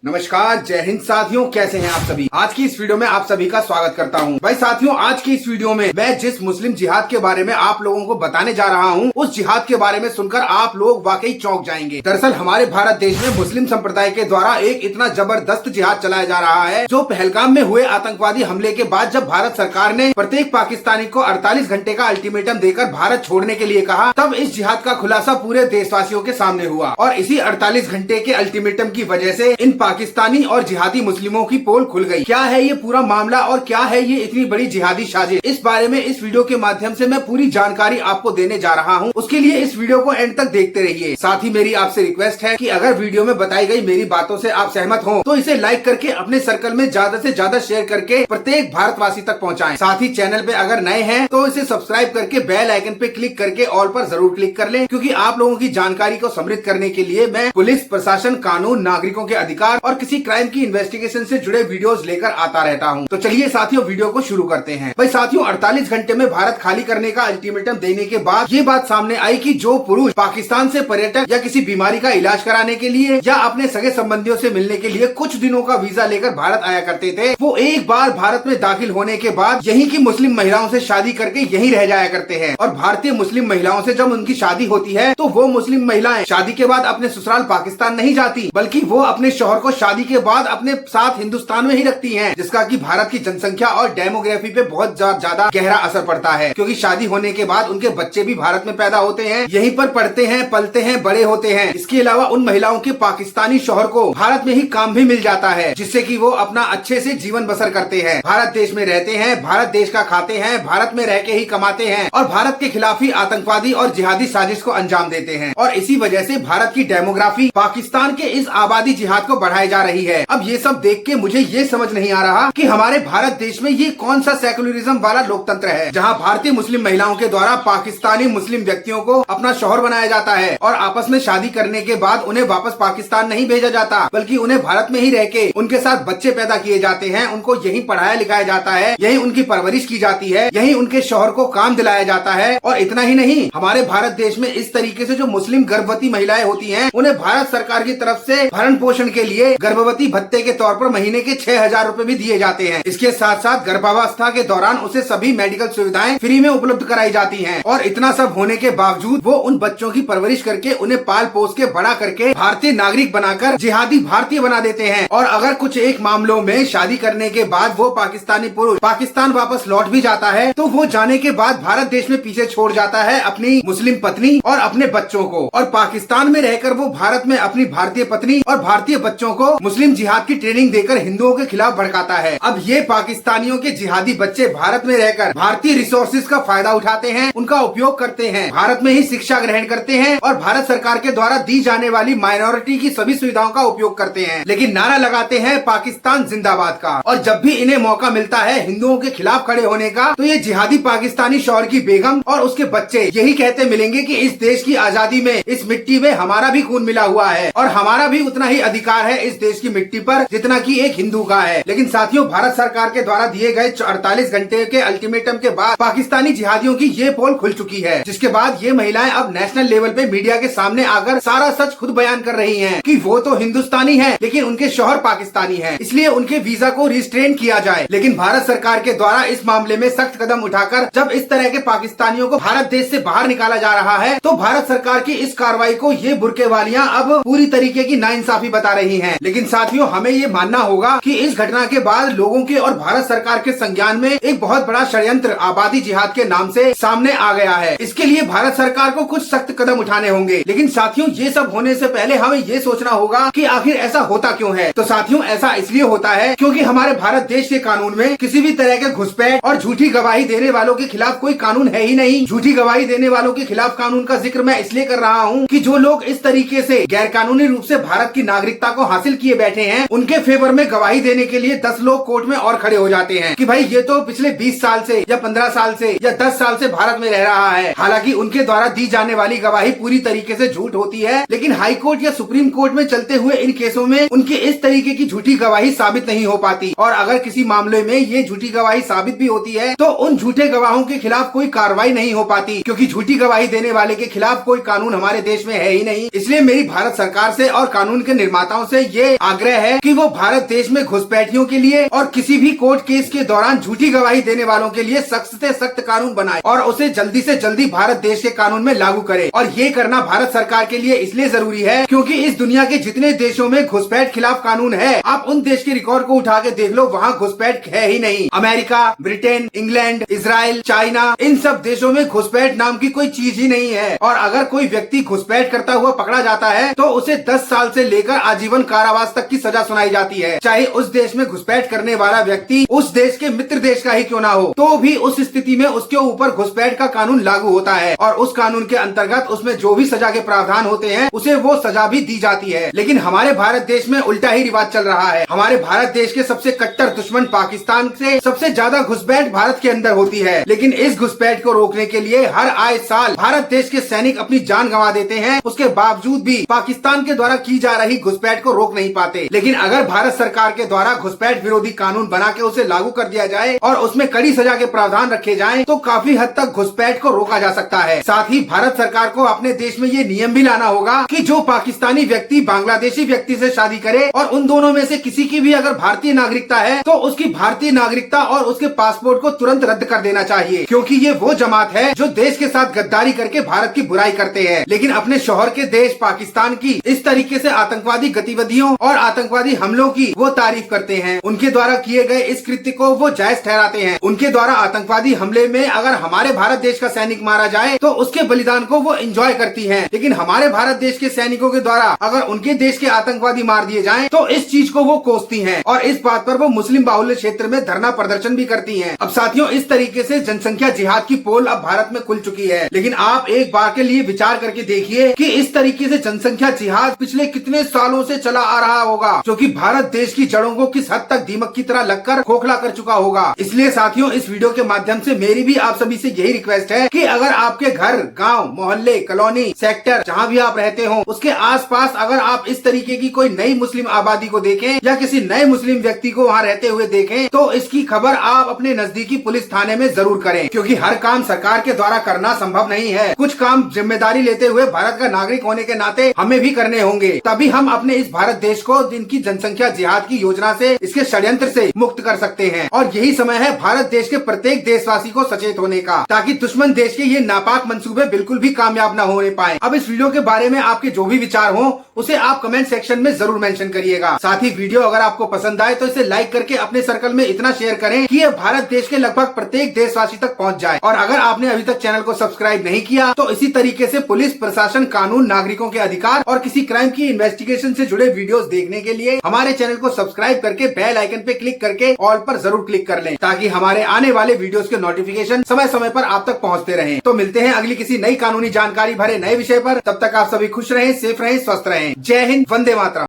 नमस्कार, जय हिंद साथियों, कैसे हैं आप सभी। आज की इस वीडियो में आप सभी का स्वागत करता हूं। भाई साथियों, आज की इस वीडियो में मैं जिस मुस्लिम जिहाद के बारे में आप लोगों को बताने जा रहा हूं, उस जिहाद के बारे में सुनकर आप लोग वाकई चौंक जाएंगे। दरअसल हमारे भारत देश में मुस्लिम संप्रदाय के द्वारा एक इतना जबरदस्त जिहाद चलाया जा रहा है, जो पहलगाम में हुए आतंकवादी हमले के बाद जब भारत सरकार ने प्रत्येक पाकिस्तानी को 48 घंटे का अल्टीमेटम देकर भारत छोड़ने के लिए कहा, तब इस जिहाद का खुलासा पूरे देशवासियों के सामने हुआ। और इसी 48 घंटे के अल्टीमेटम की वजह से इन पाकिस्तानी और जिहादी मुस्लिमों की पोल खुल गई। क्या है ये पूरा मामला और क्या है ये इतनी बड़ी जिहादी साजिश, इस बारे में इस वीडियो के माध्यम से मैं पूरी जानकारी आपको देने जा रहा हूँ। उसके लिए इस वीडियो को एंड तक देखते रहिए। साथ ही मेरी आपसे रिक्वेस्ट है कि अगर वीडियो में बताई गई मेरी बातों से आप सहमत हो तो इसे लाइक करके अपने सर्कल में ज्यादा से ज्यादा शेयर करके प्रत्येक भारतवासी तक पहुँचाएं। साथ ही चैनल पे अगर नए हैं तो इसे सब्सक्राइब करके बेल आइकन पे क्लिक करके ऑल पर जरूर क्लिक कर लें, क्योंकि आप लोगों की जानकारी को समृद्ध करने के लिए मैं पुलिस, प्रशासन, कानून, नागरिकों के अधिकार और किसी क्राइम की इन्वेस्टिगेशन से जुड़े वीडियोस लेकर आता रहता हूं। तो चलिए साथियों, वीडियो को शुरू करते हैं। भाई साथियों, 48 घंटे में भारत खाली करने का अल्टीमेटम देने के बाद ये बात सामने आई कि जो पुरुष पाकिस्तान से पर्यटक या किसी बीमारी का इलाज कराने के लिए या अपने सगे संबंधियों से मिलने के लिए कुछ दिनों का वीजा लेकर भारत आया करते थे, वो एक बार भारत में दाखिल होने के बाद यहीं की मुस्लिम महिलाओं से शादी करके यहीं रह जाया करते हैं। और भारतीय मुस्लिम महिलाओं से जब उनकी शादी होती है तो वो मुस्लिम महिलाएं शादी के बाद अपने ससुराल पाकिस्तान नहीं जाती, बल्कि वो अपने शौहर को शादी के बाद अपने साथ हिंदुस्तान में ही रखती हैं, जिसका कि भारत की जनसंख्या और डेमोग्राफी पे बहुत ज्यादा गहरा असर पड़ता है। क्योंकि शादी होने के बाद उनके बच्चे भी भारत में पैदा होते हैं, यहीं पर पढ़ते हैं, पलते हैं, बड़े होते हैं। इसके अलावा उन महिलाओं के पाकिस्तानी शौहर को भारत में ही काम भी मिल जाता है, जिससे कि वो अपना अच्छे से जीवन बसर करते हैं, भारत देश में रहते हैं, भारत देश का खाते हैं, भारत में रह के ही कमाते हैं और भारत के खिलाफ ही आतंकवादी और जिहादी साजिश को अंजाम देते हैं। और इसी वजह से भारत की डेमोग्राफी पाकिस्तान के इस आबादी जिहाद को बढ़ाई जा रही है। अब ये सब देख के मुझे ये समझ नहीं आ रहा कि हमारे भारत देश में ये कौन सा सेकुलरिज्म वाला लोकतंत्र है, जहां भारतीय मुस्लिम महिलाओं के द्वारा पाकिस्तानी मुस्लिम व्यक्तियों को अपना शौहर बनाया जाता है और आपस में शादी करने के बाद उन्हें वापस पाकिस्तान नहीं भेजा जाता, बल्कि उन्हें भारत में ही रह के उनके साथ बच्चे पैदा किए जाते हैं, उनको यहीं पढ़ाया लिखाया जाता है, यहीं उनकी परवरिश की जाती है, यहीं उनके शौहर को काम दिलाया जाता है। और इतना ही नहीं, हमारे भारत देश में इस तरीके से जो मुस्लिम गर्भवती महिलाएं होती हैं, उन्हें भारत सरकार की तरफ से भरण पोषण के लिए गर्भवती भत्ते के तौर पर महीने के 6,000 रूपए भी दिए जाते हैं। इसके साथ साथ गर्भावस्था के दौरान उसे सभी मेडिकल सुविधाएं फ्री में उपलब्ध कराई जाती हैं। और इतना सब होने के बावजूद वो उन बच्चों की परवरिश करके उन्हें पाल पोस के बड़ा करके भारतीय नागरिक बनाकर जिहादी भारतीय बना देते हैं। और अगर कुछ एक मामलों में शादी करने के बाद वो पाकिस्तानी पुरुष पाकिस्तान वापस लौट भी जाता है, तो वो जाने के बाद भारत देश में पीछे छोड़ जाता है अपनी मुस्लिम पत्नी और अपने बच्चों को, और पाकिस्तान में रहकर वो भारत में अपनी भारतीय पत्नी और भारतीय बच्चों को मुस्लिम जिहाद की ट्रेनिंग देकर हिंदुओं के खिलाफ भड़काता है। अब ये पाकिस्तानियों के जिहादी बच्चे भारत में रहकर भारतीय रिसोर्सेज का फायदा उठाते हैं, उनका उपयोग करते हैं, भारत में ही शिक्षा ग्रहण करते हैं और भारत सरकार के द्वारा दी जाने वाली माइनॉरिटी की सभी सुविधाओं का उपयोग करते हैं, लेकिन नारा लगाते हैं पाकिस्तान जिंदाबाद का। और जब भी इन्हें मौका मिलता है हिंदुओं के खिलाफ खड़े होने का, तो ये जिहादी पाकिस्तानी शौहर की बेगम और उसके बच्चे यही कहते मिलेंगे कि इस देश की आजादी में, इस मिट्टी में हमारा भी खून मिला हुआ है और हमारा भी उतना ही अधिकार है इस देश की मिट्टी पर जितना कि एक हिंदू का है। लेकिन साथियों, भारत सरकार के द्वारा दिए गए 48 घंटे के अल्टीमेटम के बाद पाकिस्तानी जिहादियों की ये पोल खुल चुकी है, जिसके बाद ये महिलाएं अब नेशनल लेवल पे मीडिया के सामने आकर सारा सच खुद बयान कर रही हैं कि वो तो हिंदुस्तानी है लेकिन उनके शौहर पाकिस्तानी है, इसलिए उनके वीजा को रिस्ट्रेन किया जाए। लेकिन भारत सरकार के द्वारा इस मामले में सख्त कदम उठाकर जब इस तरह के पाकिस्तानियों को भारत देश से बाहर निकाला जा रहा है, तो भारत सरकार की इस कार्रवाई को ये बुरके वालियां अब पूरी तरीके की नाइंसाफी बता रही हैं। लेकिन साथियों, हमें ये मानना होगा कि इस घटना के बाद लोगों के और भारत सरकार के संज्ञान में एक बहुत बड़ा षड्यंत्र आबादी जिहाद के नाम से सामने आ गया है। इसके लिए भारत सरकार को कुछ सख्त कदम उठाने होंगे। लेकिन साथियों, ये सब होने से पहले हमें ये सोचना होगा कि आखिर ऐसा होता क्यों है। तो साथियों, ऐसा इसलिए होता है क्योंकि हमारे भारत देश के कानून में किसी भी तरह के घुसपैठ और झूठी गवाही देने वालों के खिलाफ कोई कानून है ही नहीं। झूठी गवाही देने वालों के खिलाफ कानून का जिक्र मैं इसलिए कर रहा हूँ कि जो लोग इस तरीके से गैर कानूनी रूप से भारत की नागरिकता को हासिल किए बैठे हैं, उनके फेवर में गवाही देने के लिए 10 लोग कोर्ट में और खड़े हो जाते हैं कि भाई ये तो पिछले 20 साल से या 15 साल से या 10 साल से भारत में रह रहा है। हालांकि उनके द्वारा दी जाने वाली गवाही पूरी तरीके से झूठ होती है, लेकिन हाई कोर्ट या सुप्रीम कोर्ट में चलते हुए इन केसों में उनके इस तरीके की झूठी गवाही साबित नहीं हो पाती। और अगर किसी मामले में ये झूठी गवाही साबित भी होती है, तो उन झूठे गवाहों के खिलाफ कोई कार्रवाई नहीं हो पाती, क्योंकि झूठी गवाही देने वाले के खिलाफ कोई कानून हमारे देश में है ही नहीं। इसलिए मेरी भारत सरकार से और कानून के निर्माताओं से ये आग्रह है कि वो भारत देश में घुसपैठियों के लिए और किसी भी कोर्ट केस के दौरान झूठी गवाही देने वालों के लिए सख्त से सख्त कानून बनाए और उसे जल्दी से जल्दी भारत देश के कानून में लागू करे। और ये करना भारत सरकार के लिए इसलिए जरूरी है क्योंकि इस दुनिया के जितने देशों में घुसपैठ खिलाफ कानून है, आप उन देश के रिकॉर्ड को उठा के देख लो, वहाँ घुसपैठ है ही नहीं। America, Britain, England, Israel, China, इन सब देशों में घुसपैठ नाम की कोई चीज ही नहीं है। और अगर कोई व्यक्ति घुसपैठ करता हुआ पकड़ा जाता है तो उसे 10 साल से लेकर आजीवन कारावास तक की सजा सुनाई जाती है, चाहे उस देश में घुसपैठ करने वाला व्यक्ति उस देश के मित्र देश का ही क्यों ना हो। तो भी उस स्थिति में उसके ऊपर घुसपैठ का कानून लागू होता है और उस कानून के अंतर्गत उसमें जो भी सजा के प्रावधान होते हैं उसे वो सजा भी दी जाती है। लेकिन हमारे भारत देश में उल्टा ही रिवाज चल रहा है। हमारे भारत देश के सबसे कट्टर दुश्मन पाकिस्तान से सबसे ज्यादा घुसपैठ भारत के अंदर होती है। लेकिन इस घुसपैठ को रोकने के लिए हर आए साल भारत देश के सैनिक अपनी जान गंवा देते हैं। उसके बावजूद भी पाकिस्तान के द्वारा की जा रही घुसपैठ को रोक नहीं पाते। लेकिन अगर भारत सरकार के द्वारा घुसपैठ विरोधी कानून बना के उसे लागू कर दिया जाए और उसमें कड़ी सजा के प्रावधान रखे जाएं, तो काफी हद तक घुसपैठ को रोका जा सकता है। साथ ही भारत सरकार को अपने देश में ये नियम भी लाना होगा कि जो पाकिस्तानी व्यक्ति बांग्लादेशी व्यक्ति से शादी करे और उन दोनों में से किसी की भी अगर भारतीय नागरिकता है तो उसकी भारतीय नागरिकता और उसके पासपोर्ट को तुरंत रद्द कर देना चाहिए, क्योंकि ये वो जमात है जो देश के साथ गद्दारी करके भारत की बुराई करते हैं, लेकिन अपने शौहर के देश पाकिस्तान की इस तरीके से आतंकवादी गतिविधियों और आतंकवादी हमलों की वो तारीफ करते हैं। उनके द्वारा किए गए इस कृत्य को वो जायज ठहराते हैं। उनके द्वारा आतंकवादी हमले में अगर हमारे भारत देश का सैनिक मारा जाए तो उसके बलिदान को वो एंजॉय करती हैं, लेकिन हमारे भारत देश के सैनिकों के द्वारा अगर उनके देश के आतंकवादी मार दिए जाएं तो इस चीज को वो कोसती हैं और इस बात पर वो मुस्लिम बाहुल्य क्षेत्र में धरना प्रदर्शन भी करती हैं। अब साथियों, इस तरीके से जनसंख्या जिहाद की पोल अब भारत में खुल चुकी है। लेकिन आप एक बार के लिए विचार करके देखिए कि इस तरीके से जनसंख्या जिहाद पिछले कितने सालों से चला आ रहा होगा, जो कि भारत देश की जड़ों को किस हद तक दीमक की तरह लगकर खोखला कर चुका होगा। इसलिए साथियों, इस वीडियो के माध्यम से मेरी भी आप सभी से यही रिक्वेस्ट है कि अगर आपके घर, गांव, मोहल्ले, कॉलोनी, सेक्टर, जहां भी आप रहते हो, उसके आसपास अगर आप इस तरीके की कोई नई मुस्लिम आबादी को देखें या किसी नए मुस्लिम व्यक्ति को वहां रहते हुए देखें, तो इसकी खबर आप अपने नजदीकी पुलिस थाने में जरूर करें, क्योंकि हर काम सरकार के द्वारा करना संभव नहीं है। कुछ काम जिम्मेदारी लेते हुए भारत का नागरिक होने के नाते हमें भी करने होंगे, तभी हम अपने इस भारत देश को इनकी जनसंख्या जिहाद की योजना से, इसके षड्यंत्र से मुक्त कर सकते हैं। और यही समय है भारत देश के प्रत्येक देशवासी को सचेत होने का, ताकि दुश्मन देश के ये नापाक मंसूबे बिल्कुल भी कामयाब न होने पाए। अब इस वीडियो के बारे में आपके जो भी विचार हो उसे आप कमेंट सेक्शन में जरूर मेंशन करिएगा। साथ ही वीडियो अगर आपको पसंद आए तो इसे लाइक करके अपने सर्कल में इतना शेयर करें कि ये भारत देश के लगभग प्रत्येक देशवासी तक पहुंच जाए। और अगर आपने अभी तक चैनल को सब्सक्राइब नहीं किया तो इसी तरीके से पुलिस प्रशासन, कानून, नागरिकों के अधिकार और किसी क्राइम की इन्वेस्टिगेशन से जुड़े वीडियोस देखने के लिए हमारे चैनल को सब्सक्राइब करके बेल आइकन पे क्लिक करके ऑल पर जरूर क्लिक कर लें, ताकि हमारे आने वाले वीडियोस के नोटिफिकेशन समय समय पर आप तक पहुंचते रहें। तो मिलते हैं अगली किसी नई कानूनी जानकारी भरे नए विषय पर। तब तक आप सभी खुश रहें, सेफ रहें, स्वस्थ रहें। जय हिंद, वंदे मातरम।